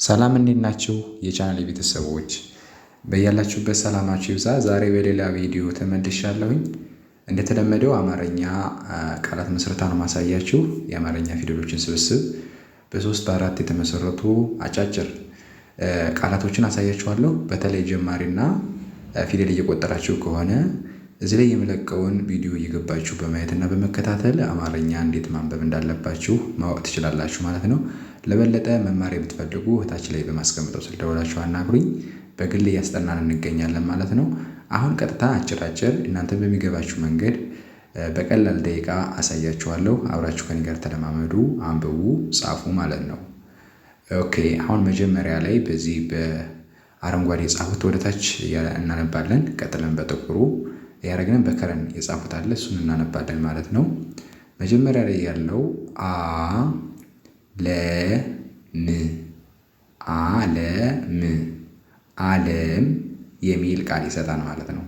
ሰላም እንዴት ናችሁ? የቻናል ቤተሰቦች በያላችሁበት ሰላማችሁ ይብዛ። ዛሬ በሌላ ቪዲዮ ተመልሻለሁኝ። እንደተለመደው አማርኛ ቃላት ምስረታ ነው ማሳያችሁ። የአማርኛ ፊደሎችን ስብስብ በ3 በ4 የተመሰረቱ አጫጭር ቃላቶችን አሳያችኋለሁ። በተለይ ጀማሪና ፊደል እየቆጠራችሁ ከሆነ እዚህ ላይ የምለቀውን ቪዲዮ እየገባችሁ በማየትና በመከታተል አማርኛ እንዴት ማንበብ እንዳለባችሁ ማወቅ ትችላላችሁ ማለት ነው። ለበለጠ መማር የምትፈልጉ እታች ላይ በማስቀመጠው ስልክ ደውላችሁ አናግሩኝ። በግል እያስጠናን እንገኛለን ማለት ነው። አሁን ቀጥታ አጭር እናንተ በሚገባችሁ መንገድ በቀላል ደቂቃ አሳያችኋለሁ። አብራችሁ ከኔ ጋር ተለማመዱ፣ አንብቡ፣ ጻፉ ማለት ነው። ኦኬ አሁን መጀመሪያ ላይ በዚህ በአረንጓዴ የጻፉት ወደታች እናነባለን። ቀጥለን በጥቁሩ ያረግነን በከረን የጻፉት አለ፣ እሱን እናነባለን ማለት ነው። መጀመሪያ ላይ ያለው ዓለም የሚል ቃል ይሰጣል ማለት ነው።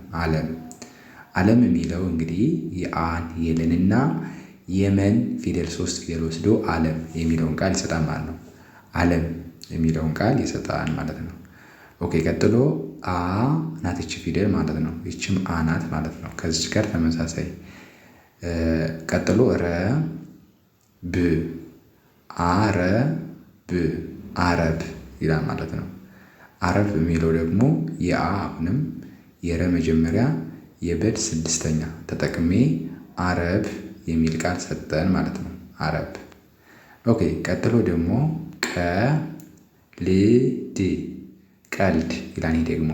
ዓለም የሚለው እንግዲህ የአን የለንና የመን ፊደል 3 ፊደል ወስዶ ዓለም የሚለውን ቃል ይሰጣል ማለት ነው። ዓለም የሚለውን ቃል ይሰጣል ማለት ነው። ኦኬ ቀጥሎ አ ናት እቺ ፊደል ማለት ነው። ይችም አ ናት ማለት ነው። ከዚች ጋር ተመሳሳይ። ቀጥሎ ረ ብ አረብ ይላል ማለት ነው። አረብ የሚለው ደግሞ የአ አሁንም የረ መጀመሪያ የበድ 6ኛ ተጠቅሜ አረብ የሚል ቃል ሰጠን ማለት ነው። አረብ። ኦኬ ቀጥሎ ደግሞ ቀልድ ይላል። ይሄ ደግሞ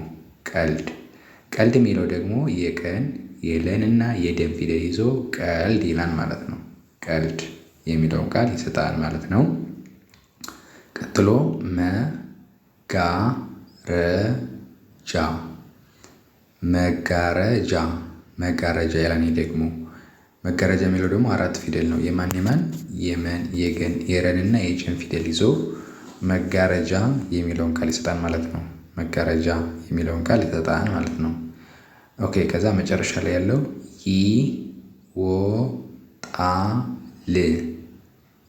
ቀልድ የሚለው ደግሞ የቀን የለንና የደም ፊደል ይዞ ቀልድ ይላል ማለት ነው። ቀልድ የሚለውን ቃል ይሰጣል ማለት ነው። ቀጥሎ መጋረጃ ይላል። ይሄ ደግሞ መጋረጃ የሚለው ደግሞ 4 ፊደል ነው። የመን የመን የገን የረንና የጨን ፊደል ይዞ መጋረጃ የሚለውን ቃል ይሰጣል ማለት ነው። መጋረጃ የሚለውን ቃል ይሰጣል ማለት ነው። ኦኬ ከዛ መጨረሻ ላይ ያለው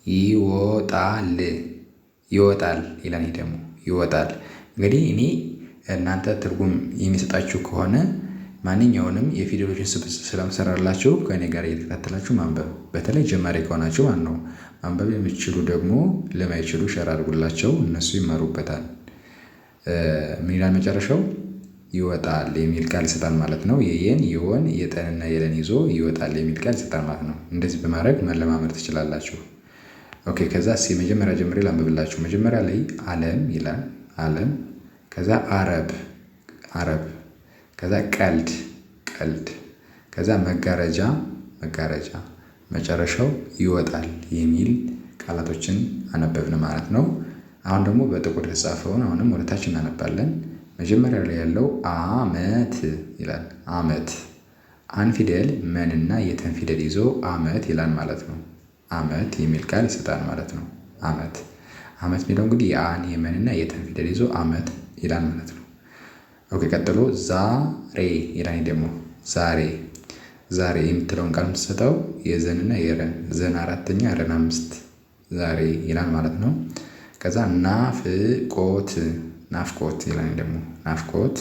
ይወጣል ይላል። ይሄ ደግሞ ይወጣል። እንግዲህ እኔ እናንተ ትርጉም የሚሰጣችሁ ከሆነ ማንኛውንም የፊደሎችን ስብስብ ስለምሰራላችሁ ከእኔ ጋር እየተከታተላችሁ ማንበብ፣ በተለይ ጀማሪ ከሆናችሁ ነው። ማንበብ የሚችሉ ደግሞ ለማይችሉ ሸር አድርጉላቸው፣ እነሱ ይማሩበታል። ምን ይላል መጨረሻው? ይወጣል የሚል ቃል ይሰጣል ማለት ነው። የየን የወን የጠንና የለን ይዞ ይወጣል የሚል ቃል ይሰጣል ማለት ነው። እንደዚህ በማድረግ መለማመድ ትችላላችሁ። ኦኬ ከዛ መጀመሪያ ጀምሬ ላንብብላችሁ። መጀመሪያ ላይ ዓለም ይላል። ዓለም ከዛ አረብ ከዛ ቀልድ ከዛ መጋረጃ መጨረሻው ይወጣል የሚል ቃላቶችን አነበብን ማለት ነው። አሁን ደግሞ በጥቁር የተጻፈውን አሁንም ወደታች እናነባለን። መጀመሪያ ላይ ያለው አመት ይላል። አመት አን ፊደል መንና የተን ፊደል ይዞ አመት ይላል ማለት ነው። አመት የሚል ቃል ይሰጣል ማለት ነው። አመት የሚለው እንግዲህ የአን የመንና የተን ፊደል ይዞ አመት ይላል ማለት ነው። ኦኬ ቀጥሎ ዛሬ ይላል። ደግሞ ዛሬ የምትለውን ቃል የምትሰጠው የዘንና የረን ዘን 4ኛ ረን 5 ዛሬ ይላል ማለት ነው። ከዛ ናፍቆት ይላል። ደግሞ ናፍቆት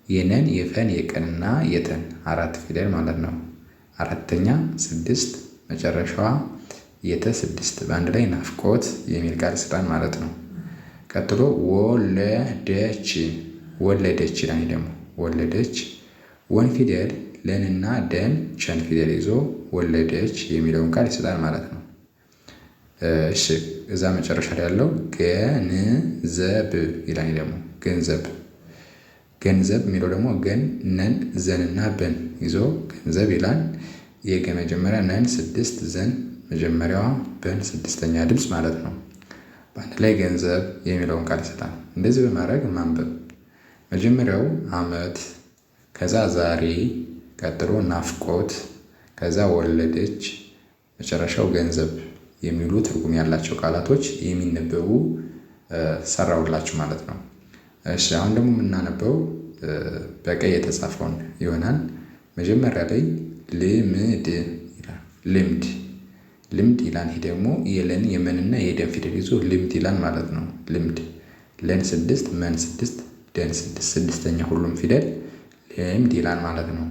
የነን የፈን የቀንና የተን 4 ፊደል ማለት ነው። 4ኛ 6 መጨረሻዋ የተ 6 በአንድ ላይ ናፍቆት የሚል ቃል ይሰጣል ማለት ነው። ቀጥሎ ወለደች ይላል። ደግሞ ወለደች ወን ፊደል ለንና ደን ቸን ፊደል ይዞ ወለደች የሚለውን ቃል ይሰጣል ማለት ነው። እሺ እዛ መጨረሻ ላይ ያለው ገንዘብ ይላል። ደግሞ ገንዘብ የሚለው ደግሞ ገን ነን ዘንና በን ይዞ ገንዘብ ይላል። የገ መጀመሪያ ነን 6 ዘን መጀመሪያዋ በን 6ኛ ድምፅ ማለት ነው። በአንድ ላይ ገንዘብ የሚለውን ቃል ይሰጣል። እንደዚህ በማድረግ ማንበብ መጀመሪያው አመት ከዛ ዛሬ ቀጥሎ ናፍቆት ከዛ ወለደች መጨረሻው ገንዘብ የሚሉ ትርጉም ያላቸው ቃላቶች የሚነበቡ ሰራውላችሁ ማለት ነው። እሺ አሁን ደግሞ የምናነበው በቀይ የተጻፈውን ይሆናል። መጀመሪያ ላይ ልምድ ይላል። ይሄ ደግሞ የለን የመንና የደን ፊደል ይዞ ልምድ ይላል ማለት ነው። ልምድ ለን 6 መን 6 ደን 6 ስድስተኛ ሁሉም ፊደል ልምድ ይላል ማለት ነው።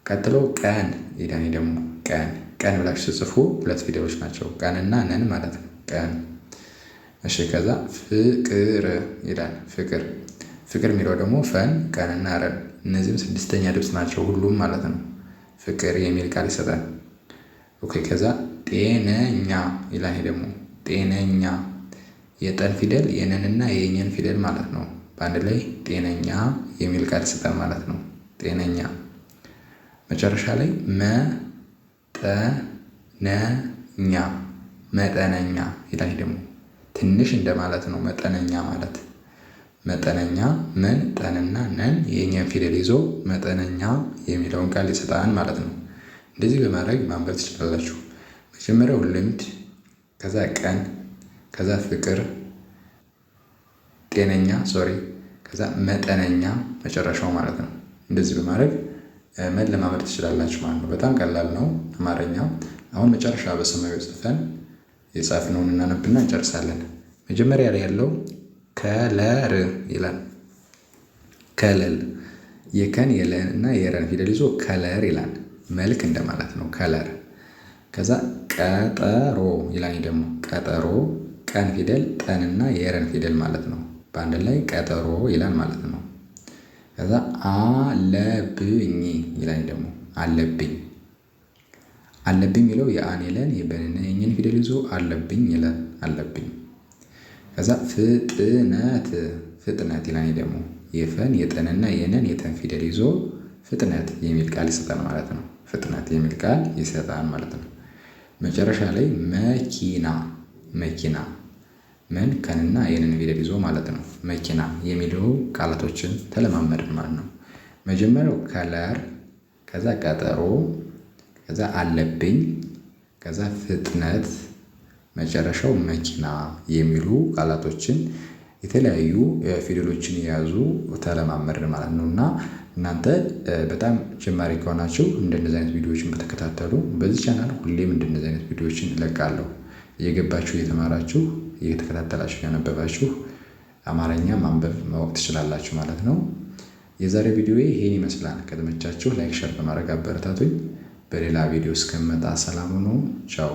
ቀጥሎ ቀን ይላል። ደግሞ ቀን ብላችሁ ስጽፉ ሁለት ፊደሎች ናቸው፣ ቀንና ነን ማለት ነው። ቀን። እሺ ከዛ ፍቅር ይላል። ፍቅር የሚለው ደግሞ ፈን ቀንና ረን፣ እነዚህም ስድስተኛ ድምፅ ናቸው ሁሉም ማለት ነው። ፍቅር የሚል ቃል ይሰጣል። ኦኬ ከዛ ጤነኛ ይላል። ደግሞ ጤነኛ የጠን ፊደል የነንና የኘን ፊደል ማለት ነው። በአንድ ላይ ጤነኛ የሚል ቃል ይሰጣል ማለት ነው። ጤነኛ። መጨረሻ ላይ መጠነኛ ይላል። ደግሞ ትንሽ እንደማለት ነው። መጠነኛ ማለት መጠነኛ መን ጠንና ነን የኛን ፊደል ይዞ መጠነኛ የሚለውን ቃል ይሰጣል ማለት ነው። እንደዚህ በማድረግ ማንበብ ትችላላችሁ። መጀመሪያው ልምድ፣ ከዛ ቀን፣ ከዛ ፍቅር፣ ጤነኛ ከዛ መጠነኛ መጨረሻው ማለት ነው። እንደዚህ በማድረግ መለማመድ ትችላላችሁ ማለት ነው። በጣም ቀላል ነው አማርኛ። አሁን መጨረሻ በሰማያዊ ጽፈን የጻፍነውን እናነብና እንጨርሳለን። መጀመሪያ ላይ ያለው ከለር ይላል። ከለል የከን የለን እና የረን ፊደል ይዞ ከለር ይላል። መልክ እንደማለት ነው ከለር። ከዛ ቀጠሮ ይላል። ደግሞ ቀጠሮ ቀን ፊደል ጠንና የረን ፊደል ማለት ነው። በአንድ ላይ ቀጠሮ ይላል ማለት ነው። ከዛ አለብኝ ይላል። ደግሞ አለብኝ የሚለው የአን የለን የበንና የኘን ፊደል ይዞ አለብኝ ይላል። አለብኝ። ከዛ ፍጥነት ይላል። ደግሞ የፈን የጠንና የነን የተን ፊደል ይዞ ፍጥነት የሚል ቃል ይሰጣል ማለት ነው። ፍጥነት የሚል ቃል ይሰጣል ማለት ነው። መጨረሻ ላይ መኪና መን ከንና የነን ፊደል ይዞ ማለት ነው። መኪና የሚለው ቃላቶችን ተለማመድን ማለት ነው። መጀመሪያው ከለር፣ ከዛ ቀጠሮ፣ ከዛ አለብኝ፣ ከዛ ፍጥነት፣ መጨረሻው መኪና የሚሉ ቃላቶችን የተለያዩ ፊደሎችን የያዙ ተለማመድን ማለት ነው። እና እናንተ በጣም ጀማሪ ከሆናችሁ እንደነዚህ አይነት ቪዲዮዎችን በተከታተሉ። በዚህ ቻናል ሁሌም እንደነዚህ አይነት ቪዲዮዎችን እለቃለሁ። እየገባችሁ እየተማራችሁ እየተከታተላችሁ ያነበባችሁ አማርኛ ማንበብ ማወቅ ትችላላችሁ ማለት ነው። የዛሬ ቪዲዮ ይሄን ይመስላል። ከተመቻችሁ ላይክ፣ ሸር በማድረግ አበረታቱኝ። በሌላ ቪዲዮ እስከምመጣ ሰላም ሁኑ። ቻው።